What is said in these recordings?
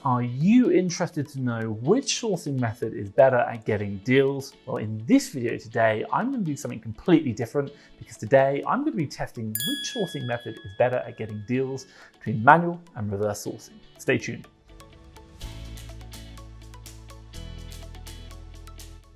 are you interested to know which sourcing method is better at getting deals? Well, in this video today, I'm going to do something completely different because today I'm going to be testing which sourcing method is better at getting deals between manual and reverse sourcing. Stay tuned.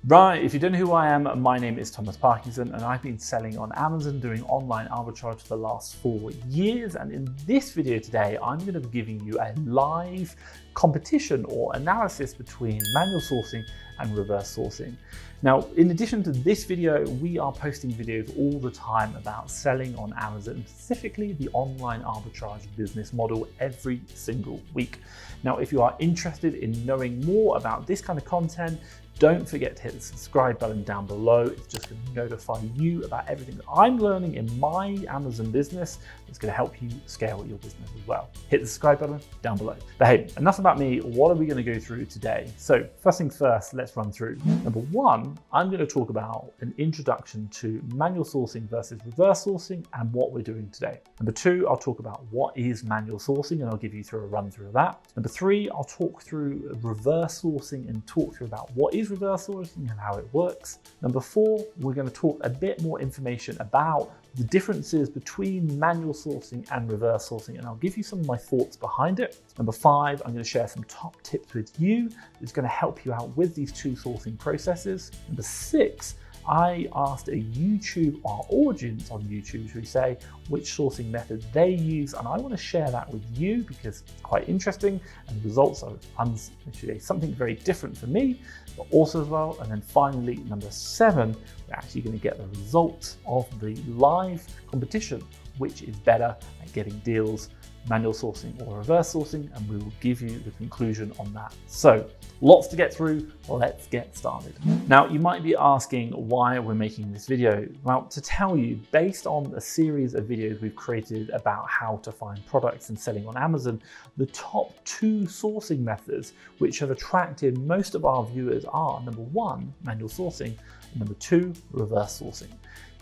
Right, if you don't know who I am, my name is Thomas Parkinson and I've been selling on Amazon doing online arbitrage for the last 4 years. And in this video today, I'm going to be giving you a live competition or analysis between manual sourcing and reverse sourcing. Now, in addition to this video, we are posting videos all the time about selling on Amazon, specifically the online arbitrage business model every single week. Now, if you are interested in knowing more about this kind of content, don't forget to hit the subscribe button down below. It's just going to notify you about everything that I'm learning in my Amazon business. It's going to help you scale your business as well. Hit the subscribe button down below. But hey, enough about me. What are we going to go through today? So first things first, let's run through. Number one, I'm going to talk about an introduction to manual sourcing versus reverse sourcing and what we're doing today. Number two, I'll talk about what is manual sourcing and I'll give you through a run through of that. Number three, I'll talk through reverse sourcing and talk through about what is reverse sourcing and how it works. Number four, we're going to talk a bit more information about the differences between manual sourcing and reverse sourcing, and I'll give you some of my thoughts behind it. Number five, I'm going to share some top tips with you that's going to help you out with these two sourcing processes. Number six, I asked a YouTube, our audience on YouTube, should we say, which sourcing method they use, and I want to share that with you because it's quite interesting and the results are something very different for me, but also as well. And then finally, number seven, we're actually going to get the results of the live competition, which is better at getting deals, manual sourcing or reverse sourcing, and we will give you the conclusion on that. So lots to get through, let's get started. Now you might be asking why we're making this video. Well, to tell you, based on a series of videos we've created about how to find products and selling on Amazon, the top two sourcing methods which have attracted most of our viewers are number one, manual sourcing, and number two, reverse sourcing.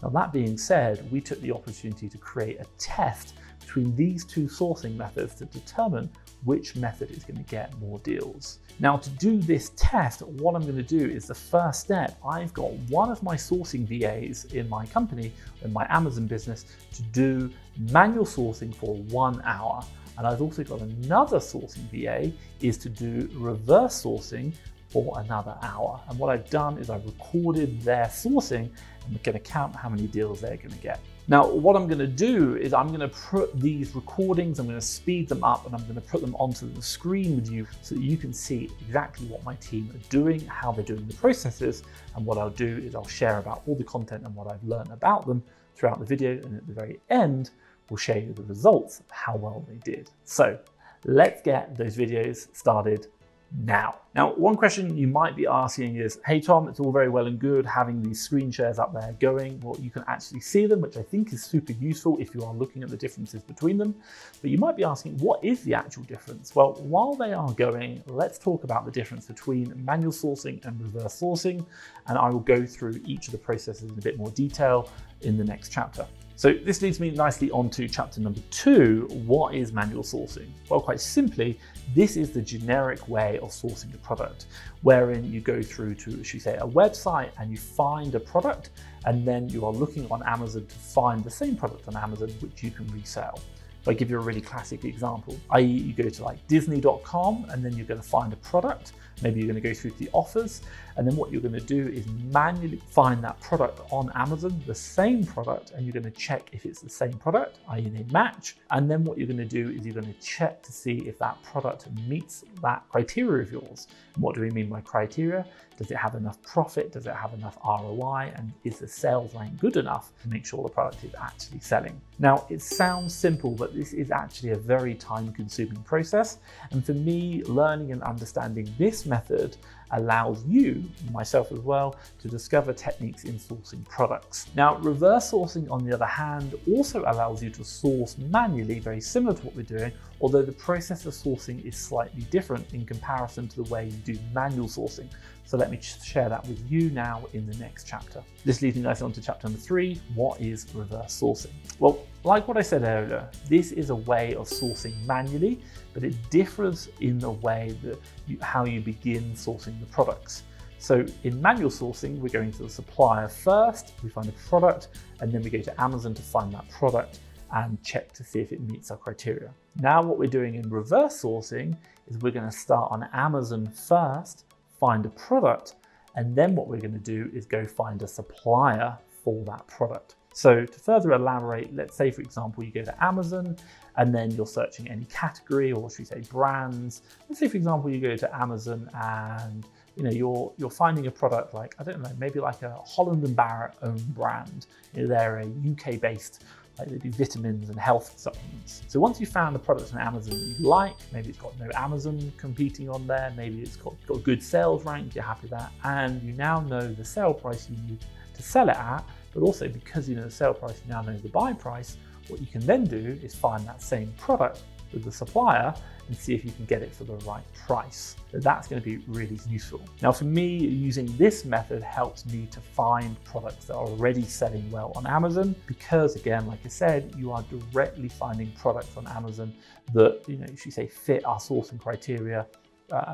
Now that being said, we took the opportunity to create a test between these two sourcing methods to determine which method is going to get more deals. Now to do this test, what I'm going to do is the first step, I've got one of my sourcing VAs in my company, in my Amazon business, to do manual sourcing for 1 hour. And I've also got another sourcing VA is to do reverse sourcing for another hour. And what I've done is I've recorded their sourcing and we're going to count how many deals they're going to get. Now, what I'm going to do is I'm going to put these recordings, I'm going to speed them up and I'm going to put them onto the screen with you so that you can see exactly what my team are doing, how they're doing the processes. And what I'll do is I'll share about all the content and what I've learned about them throughout the video. And at the very end, we'll share you the results of how well they did. So let's get those videos started now. Now, one question you might be asking is, hey Tom, it's all very well and good having these screen shares up there going. Well, you can actually see them, which I think is super useful if you are looking at the differences between them. But you might be asking, what is the actual difference? Well, while they are going, let's talk about the difference between manual sourcing and reverse sourcing. And I will go through each of the processes in a bit more detail in the next chapter. So this leads me nicely on to chapter number 2, what is manual sourcing? Well, quite simply, this is the generic way of sourcing a product, wherein you go through to, should we say, a website and you find a product, and then you are looking on Amazon to find the same product on Amazon, which you can resell. If I give you a really classic example, i.e. you go to like disney.com and then you're going to find a product. Maybe you're going to go through to the offers, and then what you're going to do is manually find that product on Amazon, the same product, and you're going to check if it's the same product, i.e. they match. And then what you're going to do is you're going to check to see if that product meets that criteria of yours. And what do we mean by criteria? Does it have enough profit? Does it have enough ROI? And is the sales line good enough to make sure the product is actually selling? Now, it sounds simple, but this is actually a very time-consuming process. And for me, learning and understanding this method allows you, myself as well, to discover techniques in sourcing products. Now, reverse sourcing, on the other hand, also allows you to source manually, very similar to what we're doing, although the process of sourcing is slightly different in comparison to the way you do manual sourcing. So let me share that with you now in the next chapter. This leads me nicely on to chapter number 3, what is reverse sourcing? Well, like what I said earlier, this is a way of sourcing manually, but it differs in the way that how you begin sourcing the products. So in manual sourcing, we're going to the supplier first, we find a product, and then we go to Amazon to find that product and check to see if it meets our criteria. Now what we're doing in reverse sourcing is we're going to start on Amazon first, find a product, and then what we're going to do is go find a supplier for that product. So to further elaborate, let's say for example you go to Amazon and then you're searching any category, or should we say brands. Let's say for example you go to Amazon and you're finding a product like, I don't know, maybe like a Holland & Barrett own brand. They're a UK based, like they do vitamins and health supplements. So once you've found a product on Amazon that you like, maybe it's got no Amazon competing on there, maybe it's got a good sales rank, you're happy with that, and you now know the sale price you need to sell it at, but also because you know the sale price, you now know the buy price, what you can then do is find that same product with the supplier and see if you can get it for the right price. So that's going to be really useful. Now for me, using this method helps me to find products that are already selling well on Amazon, because again, like I said, you are directly finding products on Amazon that, should we say, fit our sourcing criteria,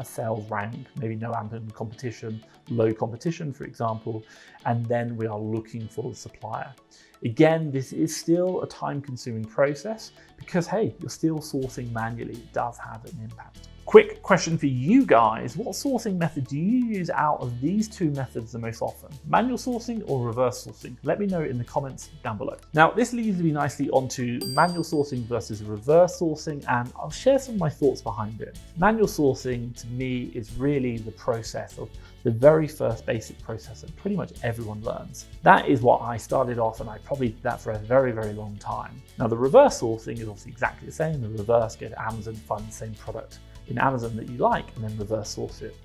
sales rank, maybe no Amazon competition, low competition, for example, and then we are looking for the supplier. Again, this is still a time-consuming process because, hey, you're still sourcing manually. It does have an impact. Quick question for you guys. What sourcing method do you use out of these two methods the most often? Manual sourcing or reverse sourcing? Let me know in the comments down below. Now, this leads me nicely onto manual sourcing versus reverse sourcing, and I'll share some of my thoughts behind it. Manual sourcing to me is really the process of the very first basic process that pretty much everyone learns. That is what I started off, and I probably did that for a very, very long time. Now, the reverse sourcing is obviously exactly the same. The reverse, go to Amazon, find the same product in Amazon that you like, and then reverse source it.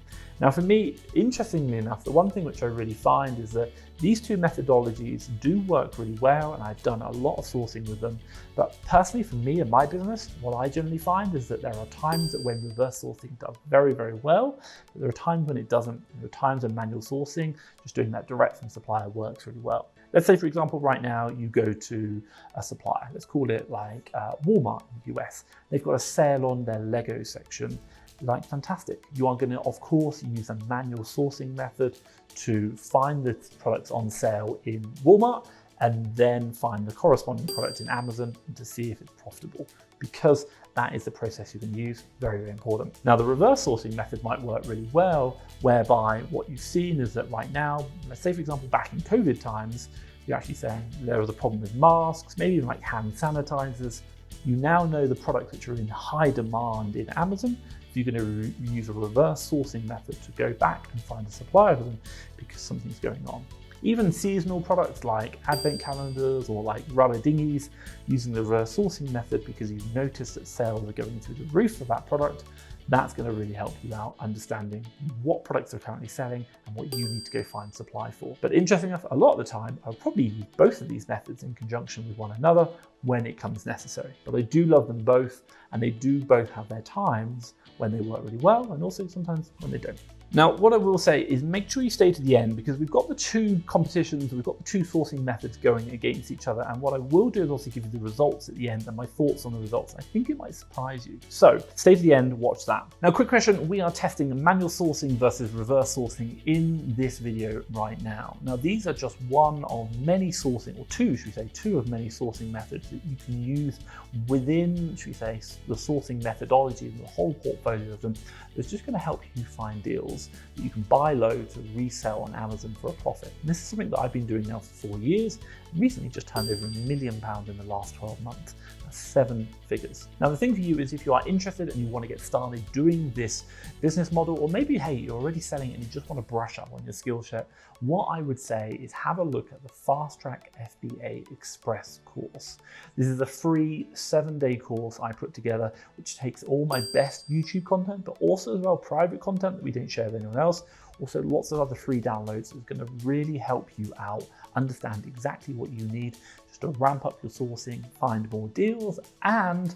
Now for me, interestingly enough, the one thing which I really find is that these two methodologies do work really well, and I've done a lot of sourcing with them. But personally, for me and my business, what I generally find is that there are times that when reverse sourcing does very, very well, but there are times when it doesn't. There are times when manual sourcing, just doing that direct from supplier, works really well. Let's say, for example, right now you go to a supplier, let's call it like Walmart in the US. They've got a sale on their Lego section. Like, fantastic. You are going to, of course, use a manual sourcing method to find the products on sale in Walmart and then find the corresponding product in Amazon to see if it's profitable, because that is the process you can use. Very, very important. Now, the reverse sourcing method might work really well, whereby what you've seen is that right now, let's say, for example, back in COVID times, you're actually saying there was a problem with masks, maybe even like hand sanitizers. You now know the products which are in high demand in Amazon. You're going to use a reverse sourcing method to go back and find a supplier for them because something's going on. Even seasonal products like advent calendars or like rubber dinghies, using the reverse sourcing method because you've noticed that sales are going through the roof for that product. That's going to really help you out understanding what products are currently selling and what you need to go find supply for. But interesting enough, a lot of the time, I'll probably use both of these methods in conjunction with one another when it comes necessary. But I do love them both, and they do both have their times when they work really well and also sometimes when they don't. Now, what I will say is make sure you stay to the end, because we've got the two competitions, we've got the two sourcing methods going against each other. And what I will do is also give you the results at the end and my thoughts on the results. I think it might surprise you. So stay to the end, watch that. Now, quick question. We are testing manual sourcing versus reverse sourcing in this video right now. Now, these are just one of many sourcing, or two, should we say, two of many sourcing methods that you can use within, should we say, the sourcing methodology and the whole portfolio of them. That's just going to help you find deals that you can buy low to resell on Amazon for a profit. And this is something that I've been doing now for 4 years. Recently just turned over £1 million in the last 12 months. That's 7 figures. Now the thing for you is, if you are interested and you want to get started doing this business model, or maybe, hey, you're already selling it and you just want to brush up on your skill set, what I would say is have a look at the FastTrackFBA Express course. This is a free 7-day course I put together, which takes all my best YouTube content, but also as well private content that we don't share with anyone else. Also lots of other free downloads. It's going to really help you out understand exactly what you need just to ramp up your sourcing, find more deals, and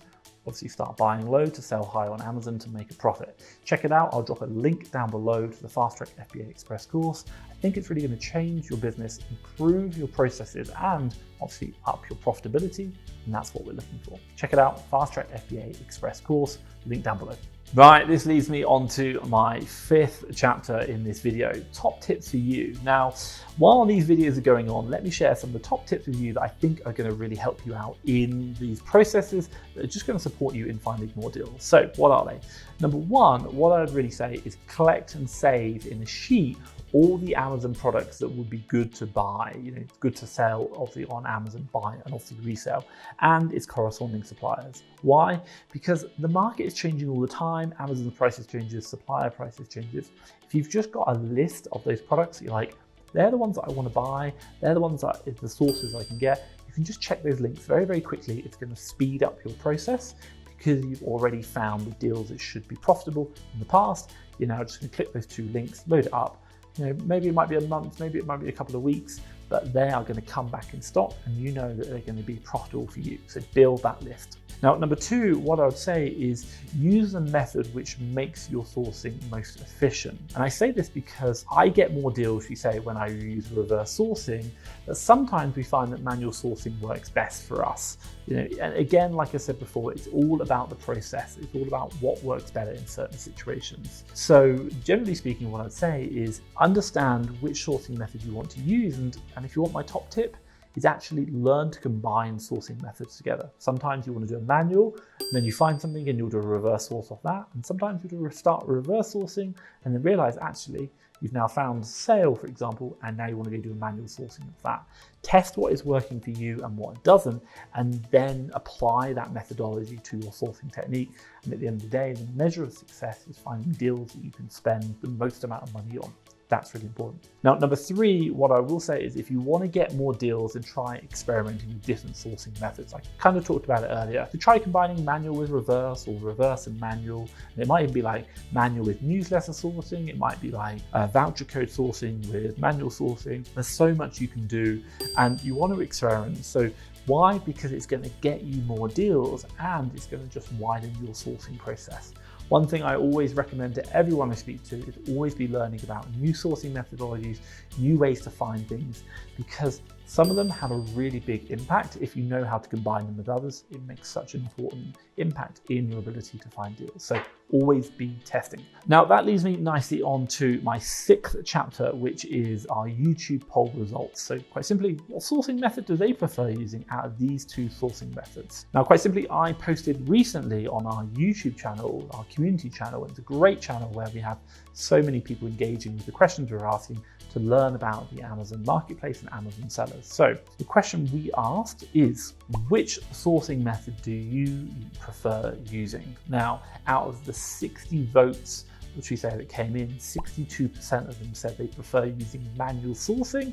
obviously start buying low to sell high on Amazon to make a profit. Check it out. I'll drop a link down below to the Fast Track FBA Express course. I think it's really going to change your business, improve your processes, and obviously up your profitability. And that's what we're looking for. Check it out, Fast Track FBA Express course, link down below. Right, this leads me on to my 5th chapter in this video, top tips for you. Now, while these videos are going on, let me share some of the top tips with you that I think are going to really help you out in these processes that are just going to support you in finding more deals. So what are they? Number 1, what I'd really say is collect and save in a sheet all the Amazon products that would be good to buy, good to sell, obviously on Amazon, buy and obviously resell, and its corresponding suppliers. Why? Because the market is changing all the time. Amazon's prices changes, supplier prices changes. If you've just got a list of those products, you're like, they're the ones that I want to buy, they're the ones that the sources I can get, you can just check those links very, very quickly. It's going to speed up your process because you've already found the deals that should be profitable in the past. You're now just going to click those 2 links, load it up. Maybe it might be a month, maybe it might be a couple of weeks, but they are going to come back in stock and you know that they're going to be profitable for you. So build that list. Now, number 2, what I would say is use a method which makes your sourcing most efficient. And I say this because I get more deals, when I use reverse sourcing, but sometimes we find that manual sourcing works best for us. And again, like I said before, it's all about the process. It's all about what works better in certain situations. So generally speaking, what I'd say is understand which sourcing method you want to use. And if you want my top tip, is actually learn to combine sourcing methods together. Sometimes you want to do a manual, and then you find something and you'll do a reverse source of that. And sometimes you start reverse sourcing and then realize actually you've now found sale, for example, and now you want to go do a manual sourcing of that. Test what is working for you and what doesn't, and then apply that methodology to your sourcing technique. And at the end of the day, the measure of success is finding deals that you can spend the most amount of money on. That's really important. Now, number 3, what I will say is if you want to get more deals, then try experimenting with different sourcing methods. I kind of talked about it earlier. So try combining manual with reverse, or reverse and manual. And it might even be like manual with newsletter sourcing. It might be like voucher code sourcing with manual sourcing. There's so much you can do and you want to experiment. So why? Because it's going to get you more deals and it's going to just widen your sourcing process. One thing I always recommend to everyone I speak to is always be learning about new sourcing methodologies, new ways to find things, because some of them have a really big impact. If you know how to combine them with others, it makes such an important impact in your ability to find deals. So always be testing. Now that leads me nicely on to my 6th chapter, which is our YouTube poll results. So quite simply, what sourcing method do they prefer using out of these 2 sourcing methods? Now, quite simply, I posted recently on our YouTube channel, our community channel, and it's a great channel where we have so many people engaging with the questions we're asking to learn about the Amazon marketplace and Amazon sellers. So the question we asked is, which sourcing method do you prefer using? Now, out of the 60 votes, which we say that came in, 62% of them said they prefer using manual sourcing.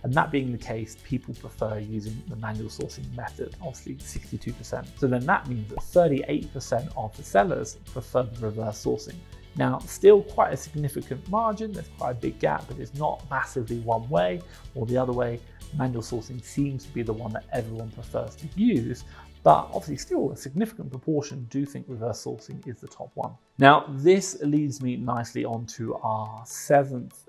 And that being the case, people prefer using the manual sourcing method, obviously 62%. So then that means that 38% of the sellers prefer the reverse sourcing. Now, still quite a significant margin, there's quite a big gap, but it's not massively one way or the other way. Manual sourcing seems to be the one that everyone prefers to use, but obviously still a significant proportion do think reverse sourcing is the top one. Now, this leads me nicely on to our seventh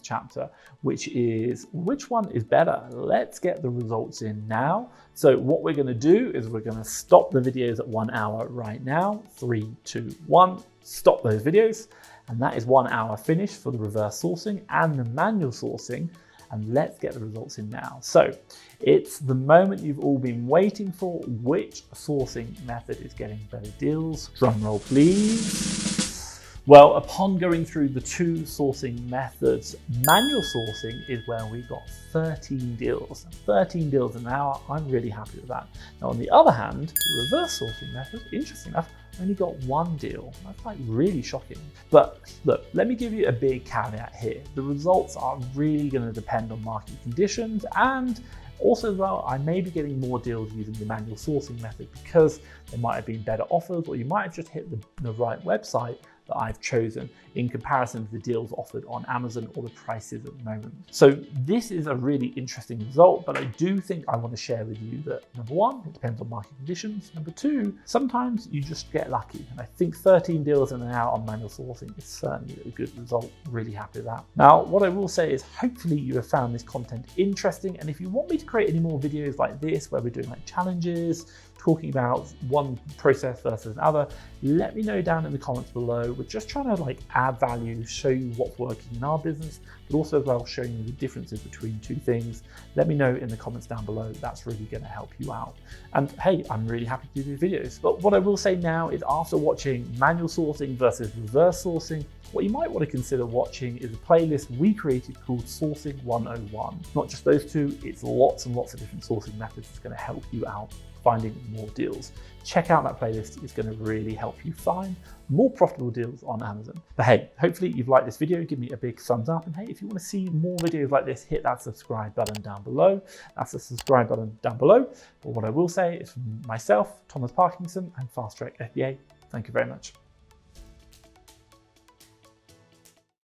chapter, which is which one is better? Let's get the results in now. So what we're going to do is we're going to stop the videos at 1 hour right now. 3, 2, 1, stop those videos. And that is 1 hour finished for the reverse sourcing and the manual sourcing. And let's get the results in now. So it's the moment you've all been waiting for. Which sourcing method is getting better deals? Drum roll, please. Well, upon going through the 2 sourcing methods, manual sourcing is where we got 13 deals. 13 deals an hour. I'm really happy with that. Now, on the other hand, the reverse sourcing method, interesting enough, only got 1 deal. That's like really shocking. But look, let me give you a big caveat here. The results are really going to depend on market conditions, and also as well, I may be getting more deals using the manual sourcing method because there might have been better offers, or you might have just hit the right website that I've chosen in comparison to the deals offered on Amazon or the prices at the moment. So this is a really interesting result, but I do think I want to share with you that number one, it depends on market conditions. Number two, sometimes you just get lucky. And I think 13 deals in and out on manual sourcing is certainly a good result. Really happy with that. Now, what I will say is hopefully you have found this content interesting. And if you want me to create any more videos like this, where we're doing like challenges, talking about one process versus another, let me know down in the comments below. We're just trying to like add value, show you what's working in our business, but also as well showing you the differences between two things. Let me know in the comments down below. That's really going to help you out. And hey, I'm really happy to do these videos. But what I will say now is after watching manual sourcing versus reverse sourcing, what you might want to consider watching is a playlist we created called Sourcing 101. Not just those two, it's lots and lots of different sourcing methods that's going to help you out finding more deals. Check out that playlist. It's going to really help you find more profitable deals on Amazon. But hey, hopefully you've liked this video. Give me a big thumbs up. And hey, if you want to see more videos like this, hit that subscribe button down below. That's the subscribe button down below. But what I will say is from myself, Thomas Parkinson, and FastTrackFBA, thank you very much.